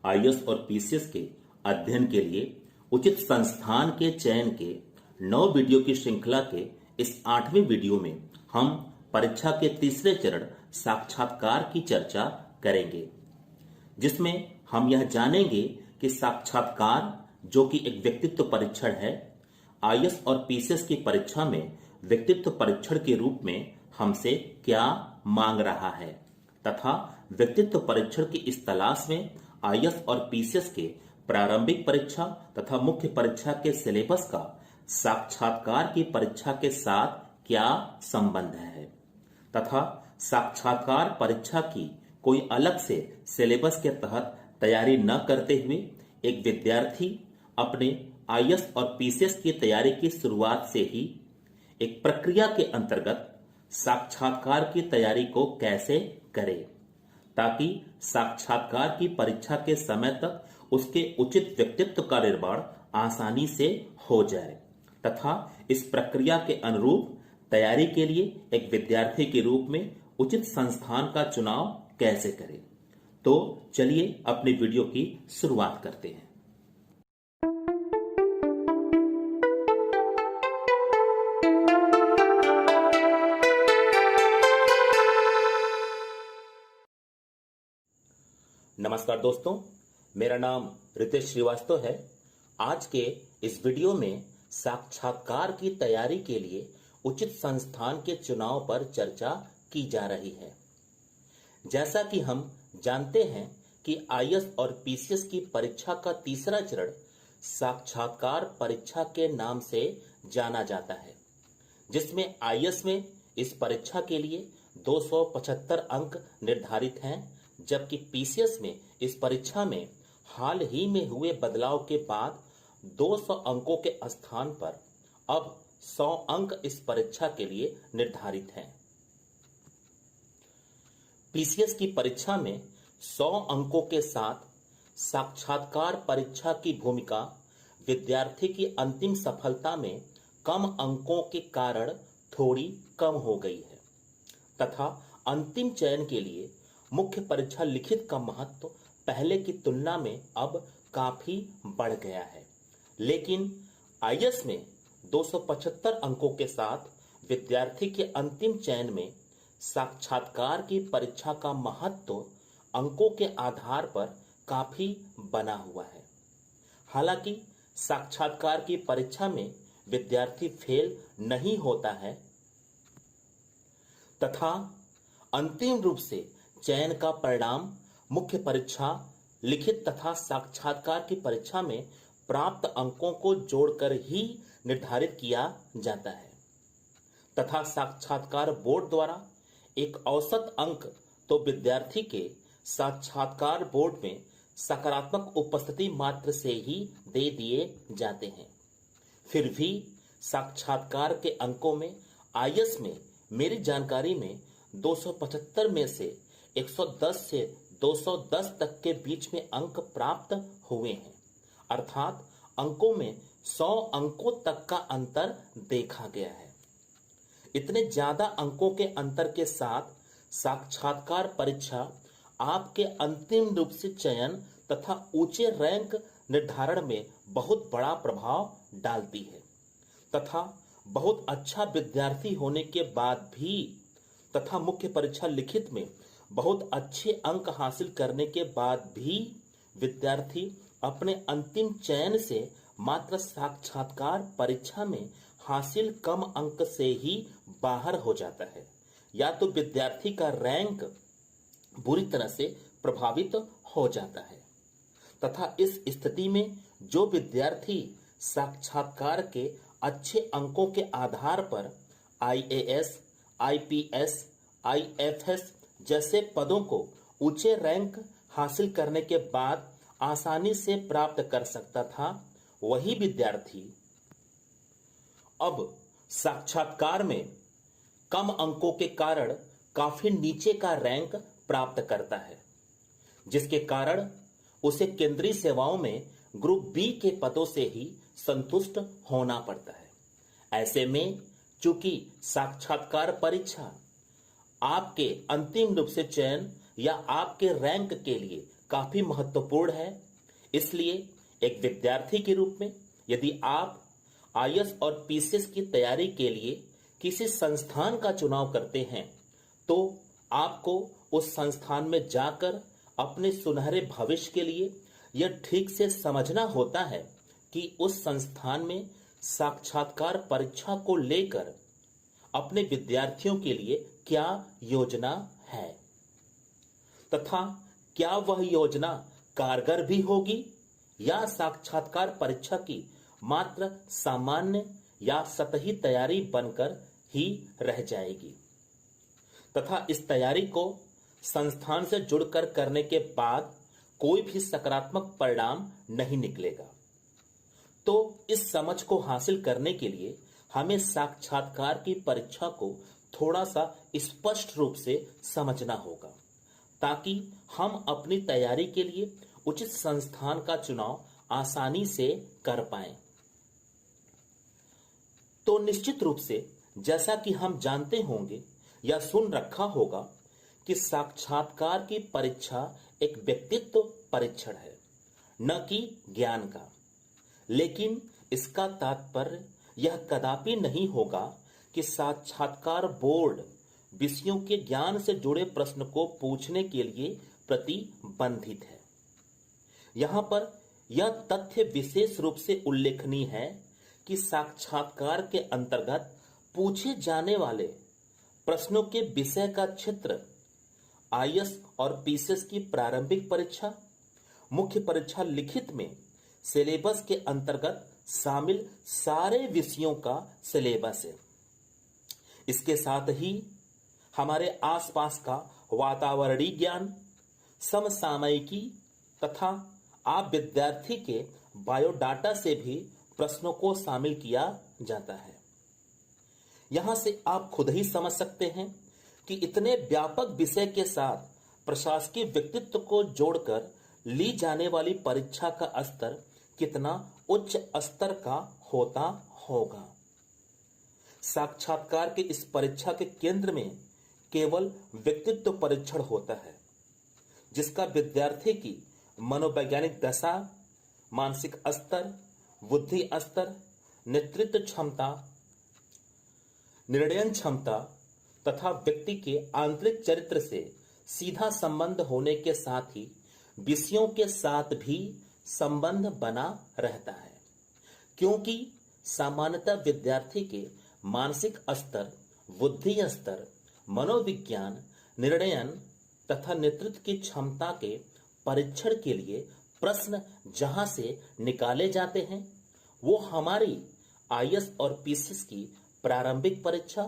IAS और PCS के अध्ययन के लिए उचित संस्थान के चयन के 9 वीडियो की श्रृंखला के इस 8वें वीडियो में हम परीक्षा के तीसरे चरण साक्षात्कार की चर्चा करेंगे, जिसमें हम यह जानेंगे कि साक्षात्कार जो कि एक व्यक्तित्व परीक्षण है, आईएएस और पीसीएस की परीक्षा में व्यक्तित्व परीक्षण के रूप में हमसे क्या मांग रहा है तथा व्यक्तित्व परीक्षण की इस तलाश में आईएएस और पीसीएस के प्रारंभिक परीक्षा तथा मुख्य परीक्षा के सिलेबस का साक्षात्कार की परीक्षा के साथ क्या संबंध है तथा साक्षात्कार परीक्षा की कोई अलग से सिलेबस के तहत तैयारी न करते हुए एक विद्यार्थी अपने आईएएस और पीसीएस की तैयारी की शुरुआत से ही एक प्रक्रिया के अंतर्गत साक्षात्कार की तैयारी को कैसे करे, ताकि साक्षात्कार की परीक्षा के समय तक उसके उचित व्यक्तित्व का निर्माण आसानी से हो जाए तथा इस प्रक्रिया के अनुरूप तैयारी के लिए एक विद्यार्थी के रूप में उचित संस्थान का चुनाव कैसे करें। तो चलिए अपनी वीडियो की शुरुआत करते हैं। नमस्कार दोस्तों, मेरा नाम रितेश श्रीवास्तव है। आज के इस वीडियो में साक्षात्कार की तैयारी के लिए उचित संस्थान के चुनाव पर चर्चा की जा रही है। जैसा कि हम जानते हैं कि आईएएस और पीसीएस की परीक्षा का तीसरा चरण साक्षात्कार परीक्षा के नाम से जाना जाता है, जिसमें आईएएस में इस परीक्षा के लिए 275 अंक निर्धारित हैं, जबकि पीसीएस में इस परीक्षा में हाल ही में हुए बदलाव के बाद 200 अंकों के स्थान पर अब 100 अंक इस परीक्षा के लिए निर्धारित हैं। पीसीएस की परीक्षा में 100 अंकों के साथ साक्षात्कार परीक्षा की भूमिका विद्यार्थी की अंतिम सफलता में कम अंकों के कारण थोड़ी कम हो गई है तथा अंतिम चयन के लिए मुख्य परीक्षा लिखित का महत्व पहले की तुलना में अब काफी बढ़ गया है। लेकिन आईएएस में 275 अंकों के साथ विद्यार्थी के अंतिम चयन में साक्षात्कार की परीक्षा का महत्व अंकों के आधार पर काफी बना हुआ है। हालांकि साक्षात्कार की परीक्षा में विद्यार्थी फेल नहीं होता है तथा अंतिम रूप से चयन का परिणाम मुख्य परीक्षा लिखित तथा साक्षात्कार की परीक्षा में प्राप्त अंकों को जोड़कर ही निर्धारित किया जाता है तथा साक्षात्कार बोर्ड द्वारा एक औसत अंक तो विद्यार्थी के साक्षात्कार बोर्ड में सकारात्मक उपस्थिति मात्र से ही दे दिए जाते हैं। फिर भी साक्षात्कार के अंकों में आईएएस में मेरी जानकारी में 275 में से 110 से 210 तक के बीच में अंक प्राप्त हुए हैं, अर्थात अंकों में 100 अंकों तक का अंतर देखा गया है। इतने ज्यादा अंकों के अंतर के साथ साक्षात्कार परीक्षा आपके अंतिम रूप से चयन तथा ऊंचे रैंक निर्धारण में बहुत बड़ा प्रभाव डालती है तथा बहुत अच्छा विद्यार्थी होने के बाद भी तथा मुख्य परीक्षा लिखित में बहुत अच्छे अंक हासिल करने के बाद भी विद्यार्थी अपने अंतिम चयन से मात्र साक्षात्कार परीक्षा में हासिल कम अंक से ही बाहर हो जाता है, या तो विद्यार्थी का रैंक बुरी तरह से प्रभावित हो जाता है तथा इस स्थिति में जो विद्यार्थी साक्षात्कार के अच्छे अंकों के आधार पर आईएएस, आईपीएस, आईएफएस जैसे पदों को ऊंचे रैंक हासिल करने के बाद आसानी से प्राप्त कर सकता था, वही विद्यार्थी अब साक्षात्कार में कम अंकों के कारण काफी नीचे का रैंक प्राप्त करता है, जिसके कारण उसे केंद्रीय सेवाओं में ग्रुप बी के पदों से ही संतुष्ट होना पड़ता है। ऐसे में चूंकि साक्षात्कार परीक्षा आपके अंतिम रूप से चयन या आपके रैंक के लिए काफी महत्वपूर्ण है। इसलिए एक विद्यार्थी के रूप में यदि आप आईएएस और पीसीएस की तैयारी के लिए किसी संस्थान का चुनाव करते हैं तो आपको उस संस्थान में जाकर अपने सुनहरे भविष्य के लिए यह ठीक से समझना होता है कि उस संस्थान में साक्षात्कार परीक्षा को लेकर अपने विद्यार्थियों के लिए क्या योजना है तथा क्या वह योजना कारगर भी होगी या साक्षात्कार परीक्षा की मात्र सामान्य या सतही तैयारी बनकर ही रह जाएगी तथा इस तैयारी को संस्थान से जुड़कर करने के बाद कोई भी सकारात्मक परिणाम नहीं निकलेगा। तो इस समझ को हासिल करने के लिए हमें साक्षात्कार की परीक्षा को थोड़ा सा स्पष्ट रूप से समझना होगा ताकि हम अपनी तैयारी के लिए उचित संस्थान का चुनाव आसानी से कर पाएं। तो निश्चित रूप से जैसा कि हम जानते होंगे या सुन रखा होगा कि साक्षात्कार की परीक्षा एक व्यक्तित्व परीक्षण है, न कि ज्ञान का। लेकिन इसका तात्पर्य यह कदापि नहीं होगा कि साक्षात्कार बोर्ड विषयों के ज्ञान से जुड़े प्रश्न को पूछने के लिए प्रतिबंधित है। यहां पर यह तथ्य विशेष रूप से उल्लेखनीय है कि साक्षात्कार के अंतर्गत पूछे जाने वाले प्रश्नों के विषय का क्षेत्र आईएएस और पीसीएस की प्रारंभिक परीक्षा, मुख्य परीक्षा लिखित में सिलेबस के अंतर्गत शामिल सारे विषयों का सिलेबस है। इसके साथ ही हमारे आसपास का वातावरणीय ज्ञान, समसामयिकी तथा आप विद्यार्थी के बायोडाटा से भी प्रश्नों को शामिल किया जाता है। यहां से आप खुद ही समझ सकते हैं कि इतने व्यापक विषय के साथ प्रशासकीय व्यक्तित्व को जोड़कर ली जाने वाली परीक्षा का स्तर कितना उच्च स्तर का होता होगा। साक्षात्कार के इस परीक्षा के केंद्र में केवल व्यक्तित्व परीक्षण होता है, जिसका विद्यार्थी की मनोवैज्ञानिक दशा, मानसिक स्तर, बुद्धि स्तर, नेतृत्व क्षमता, निर्णय क्षमता तथा व्यक्ति के आंतरिक चरित्र से सीधा संबंध होने के साथ ही विषयों के साथ भी संबंध बना रहता है, क्योंकि सामान्यतः विद्यार्थी के मानसिक स्तर, बुद्धि स्तर, मनोविज्ञान, निर्णयन तथा नेतृत्व की क्षमता के परीक्षण के लिए प्रश्न जहां से निकाले जाते हैं वो हमारी आईएएस और पीसीएस की प्रारंभिक परीक्षा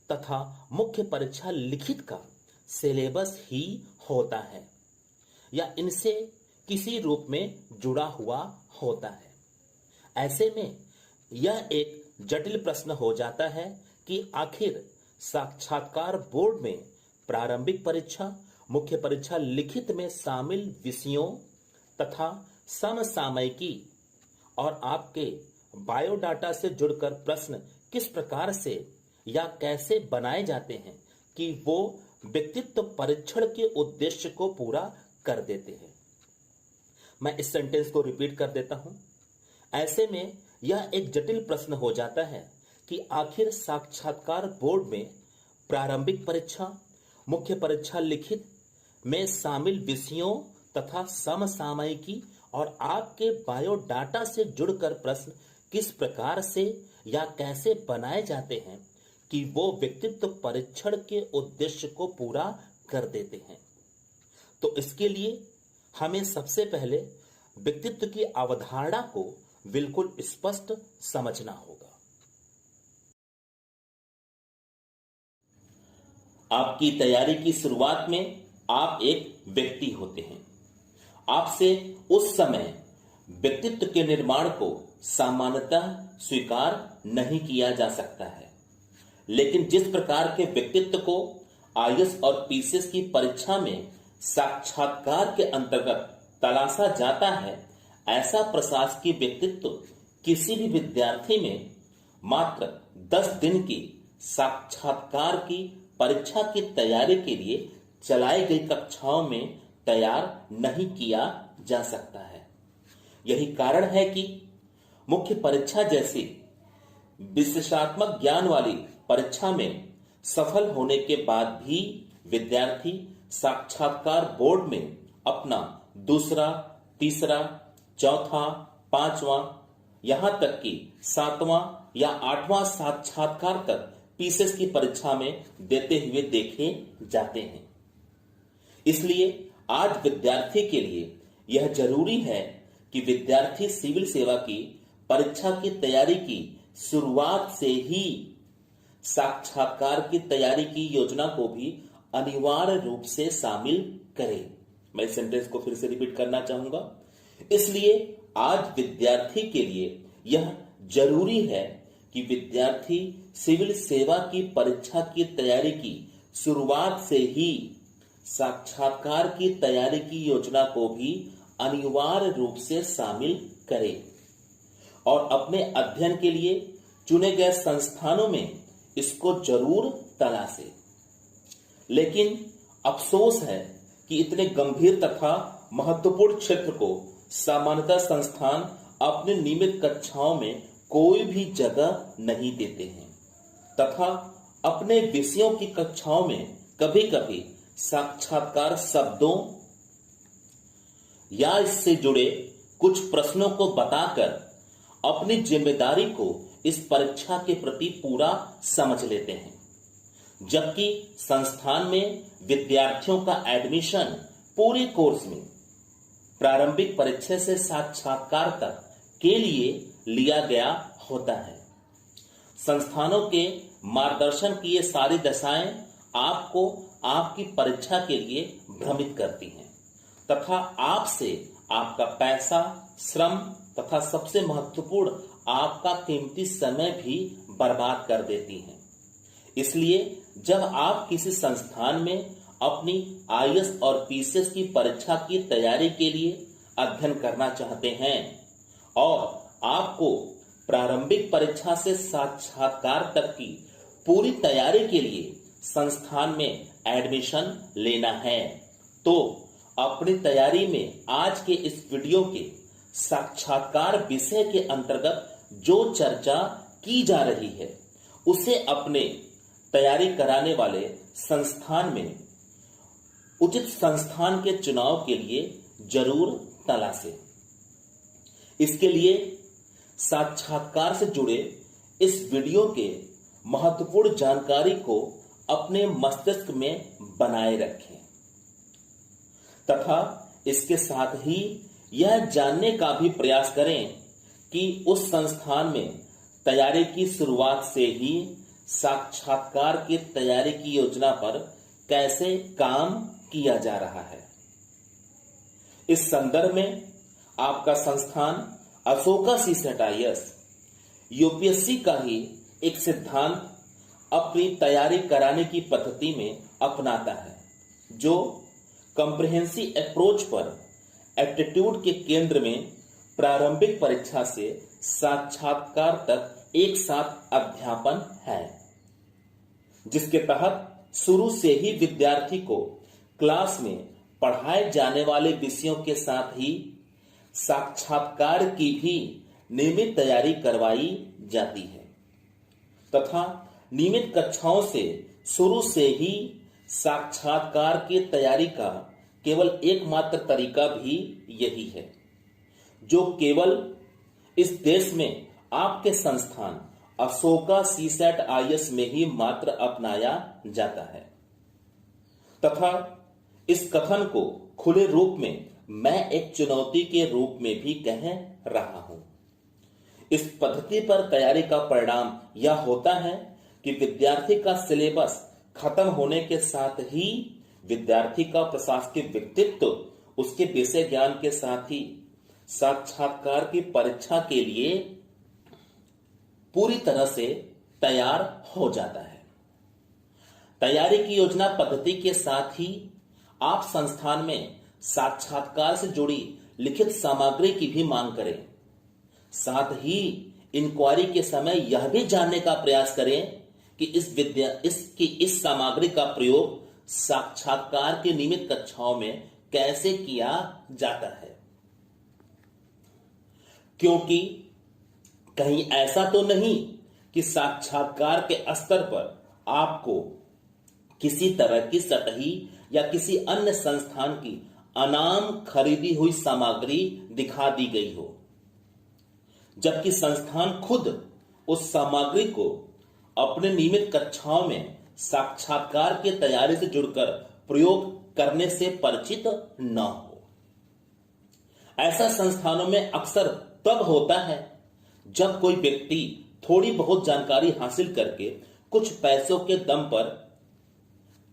तथा मुख्य परीक्षा लिखित का सिलेबस ही होता है या इनसे किसी रूप में जुड़ा हुआ होता है। ऐसे में यह एक जटिल प्रश्न हो जाता है कि आखिर साक्षात्कार बोर्ड में प्रारंभिक परीक्षा, मुख्य परीक्षा लिखित में शामिल विषयों तथा समसामयिकी और आपके बायोडाटा से जुड़कर प्रश्न किस प्रकार से या कैसे बनाए जाते हैं कि वो व्यक्तित्व परीक्षण के उद्देश्य को पूरा कर देते हैं। मैं इस सेंटेंस को रिपीट कर देता हूं। ऐसे में यह एक जटिल प्रश्न हो जाता है कि आखिर साक्षात्कार बोर्ड में प्रारंभिक परीक्षा, मुख्य परीक्षा लिखित में शामिल विषयों तथा समसामयिकी और आपके बायोडाटा से जुड़कर प्रश्न किस प्रकार से या कैसे बनाए जाते हैं कि वो व्यक्तित्व परीक्षण के उद्देश्य को पूरा कर देते हैं। तो इसके लिए हमें सबसे पहले व्यक्तित्व की अवधारणा को बिल्कुल स्पष्ट समझना होगा। आपकी तैयारी की शुरुआत में आप एक व्यक्ति होते हैं। आपसे उस समय व्यक्तित्व के निर्माण को सामान्यतः स्वीकार नहीं किया जा सकता है, लेकिन जिस प्रकार के व्यक्तित्व को आईएएस और पीसीएस की परीक्षा में साक्षात्कार के अंतर्गत तलाशा जाता है, ऐसा प्रशासकीय व्यक्तित्व किसी भी विद्यार्थी में मात्र 10 दिन की साक्षात्कार की परीक्षा की तैयारी के लिए चलाई गई कक्षाओं में तैयार नहीं किया जा सकता है। यही कारण है कि मुख्य परीक्षा जैसी विशेषात्मक ज्ञान वाली परीक्षा में सफल होने के बाद भी विद्यार्थी साक्षात्कार बोर्ड में अपना दूसरा, तीसरा, चौथा, पांचवा, यहां तक कि 7वां या 8वां साक्षात्कार तक पीसीएस की परीक्षा में देते हुए देखे जाते हैं। इसलिए आज विद्यार्थी के लिए यह जरूरी है कि विद्यार्थी सिविल सेवा की परीक्षा की तैयारी की शुरुआत से ही साक्षात्कार की तैयारी की योजना को भी अनिवार्य रूप से शामिल करें। मैं इस सेंटेंस को फिर से रिपीट करना चाहूंगा। इसलिए आज विद्यार्थी के लिए यह जरूरी है कि विद्यार्थी सिविल सेवा की परीक्षा की तैयारी की शुरुआत से ही साक्षात्कार की तैयारी की योजना को भी अनिवार्य रूप से शामिल करें और अपने अध्ययन के लिए चुने गए संस्थानों में इसको जरूर तलाशें। लेकिन अफसोस है कि इतने गंभीर तथा महत्वपूर्ण क्षेत्र को सामान्यतः संस्थान अपने नियमित कक्षाओं में कोई भी जगह नहीं देते हैं तथा अपने विषयों की कक्षाओं में कभी कभी साक्षात्कार शब्दों या इससे जुड़े कुछ प्रश्नों को बताकर अपनी जिम्मेदारी को इस परीक्षा के प्रति पूरा समझ लेते हैं, जबकि संस्थान में विद्यार्थियों का एडमिशन पूरे कोर्स में प्रारंभिक परीक्षा से साक्षात्कार तक के लिए लिया गया होता है। संस्थानों के मार्गदर्शन की ये सारी दशाएं आपको आपकी परीक्षा के लिए भ्रमित करती हैं तथा आपसे आपका पैसा, श्रम तथा सबसे महत्वपूर्ण आपका कीमती समय भी बर्बाद कर देती हैं। इसलिए जब आप किसी संस्थान में अपनी आईएएस और पीसीएस की परीक्षा की तैयारी के लिए अध्ययन करना चाहते हैं और आपको प्रारंभिक परीक्षा से साक्षात्कार तक की पूरी तैयारी के लिए संस्थान में एडमिशन लेना है, तो अपनी तैयारी में आज के इस वीडियो के साक्षात्कार विषय के अंतर्गत जो चर्चा की जा रही है उसे अपने तैयारी कराने वाले संस्थान में उचित संस्थान के चुनाव के लिए जरूर तलाशें। इसके लिए साक्षात्कार से जुड़े इस वीडियो के महत्वपूर्ण जानकारी को अपने मस्तिष्क में बनाए रखें तथा इसके साथ ही यह जानने का भी प्रयास करें कि उस संस्थान में तैयारी की शुरुआत से ही साक्षात्कार की तैयारी की योजना पर कैसे काम किया जा रहा है। इस संदर्भ में आपका संस्थान अशोका सीसेट आईएएस यूपीएससी का ही एक सिद्धांत अपनी तैयारी कराने की पद्धति में अपनाता है, जो कॉम्प्रिहेंसिव अप्रोच पर एप्टीट्यूड के केंद्र में प्रारंभिक परीक्षा से साक्षात्कार तक एक साथ अध्यापन है, जिसके तहत शुरू से ही विद्यार्थी को क्लास में पढ़ाए जाने वाले विषयों के साथ ही साक्षात्कार की भी नियमित तैयारी करवाई जाती है तथा नियमित कक्षाओं से शुरू से ही साक्षात्कार की तैयारी का केवल एकमात्र तरीका भी यही है, जो केवल इस देश में आपके संस्थान अशोका सीसेट आईएएस में ही मात्र अपनाया जाता है तथा इस कथन को खुले रूप में मैं एक चुनौती के रूप में भी कह रहा हूं। इस पद्धति पर तैयारी का परिणाम यह होता है कि विद्यार्थी का सिलेबस खत्म होने के साथ ही विद्यार्थी का प्रशासकीय व्यक्तित्व उसके विषय ज्ञान के साथ ही साक्षात्कार की परीक्षा के लिए पूरी तरह से तैयार हो जाता है। तैयारी की योजना पद्धति के साथ ही आप संस्थान में साक्षात्कार से जुड़ी लिखित सामग्री की भी मांग करें। साथ ही इंक्वायरी के समय यह भी जानने का प्रयास करें कि इस सामग्री का प्रयोग साक्षात्कार की नियमित कक्षाओं में कैसे किया जाता है, क्योंकि कहीं ऐसा तो नहीं कि साक्षात्कार के स्तर पर आपको किसी तरह की सतही या किसी अन्य संस्थान की अनाम खरीदी हुई सामग्री दिखा दी गई हो, जबकि संस्थान खुद उस सामग्री को अपने नियमित कक्षाओं में साक्षात्कार की तैयारी से जुड़कर प्रयोग करने से परिचित न हो। ऐसा संस्थानों में अक्सर तब होता है जब कोई व्यक्ति थोड़ी बहुत जानकारी हासिल करके कुछ पैसों के दम पर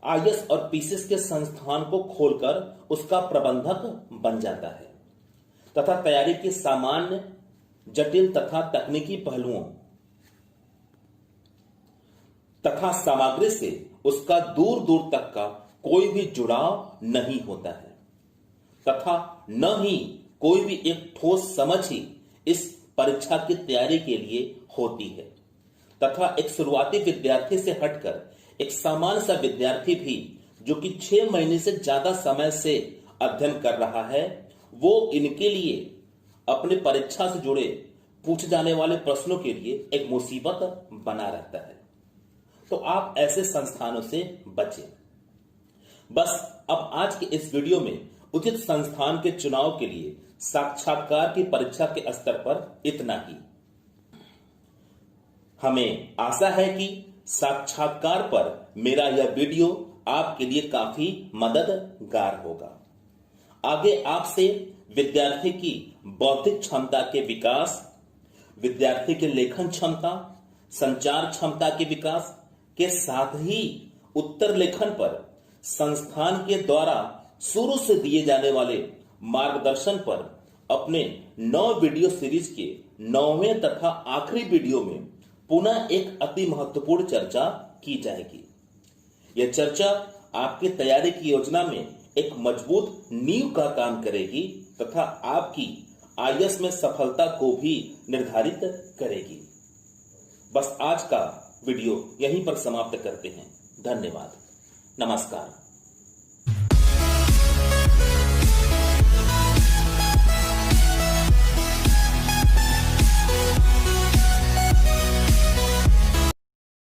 आईएएस और पीसीएस के संस्थान को खोलकर उसका प्रबंधक बन जाता है तथा तैयारी के सामान्य, जटिल तथा तकनीकी पहलुओं तथा सामग्री से उसका दूर दूर तक का कोई भी जुड़ाव नहीं होता है तथा न ही कोई भी एक ठोस समझ ही इस परीक्षा की तैयारी के लिए होती है तथा एक शुरुआती विद्यार्थी से हटकर एक सामान्य सा विद्यार्थी भी जो कि 6 महीने से ज्यादा समय से अध्ययन कर रहा है, वो इनके लिए अपने परीक्षा से जुड़े पूछे जाने वाले प्रश्नों के लिए एक मुसीबत बना रहता है। तो आप ऐसे संस्थानों से बचें। बस अब आज के इस वीडियो में उचित संस्थान के चुनाव के लिए साक्षात्कार की परीक्षा के स्तर पर इतना ही। हमें आशा है कि साक्षात्कार पर मेरा यह वीडियो आपके लिए काफी मददगार होगा। आगे आपसे विद्यार्थी की बौद्धिक क्षमता के विकास, विद्यार्थी के लेखन क्षमता, संचार क्षमता के विकास के साथ ही उत्तर लेखन पर संस्थान के द्वारा शुरू से दिए जाने वाले मार्गदर्शन पर अपने 9 वीडियो सीरीज के 9वें तथा आखिरी वीडियो में पुनः एक अति महत्वपूर्ण चर्चा की जाएगी। यह चर्चा आपकी तैयारी की योजना में एक मजबूत नींव का काम करेगी तथा आपकी आईएएस में सफलता को भी निर्धारित करेगी। बस आज का वीडियो यहीं पर समाप्त करते हैं। धन्यवाद। नमस्कार।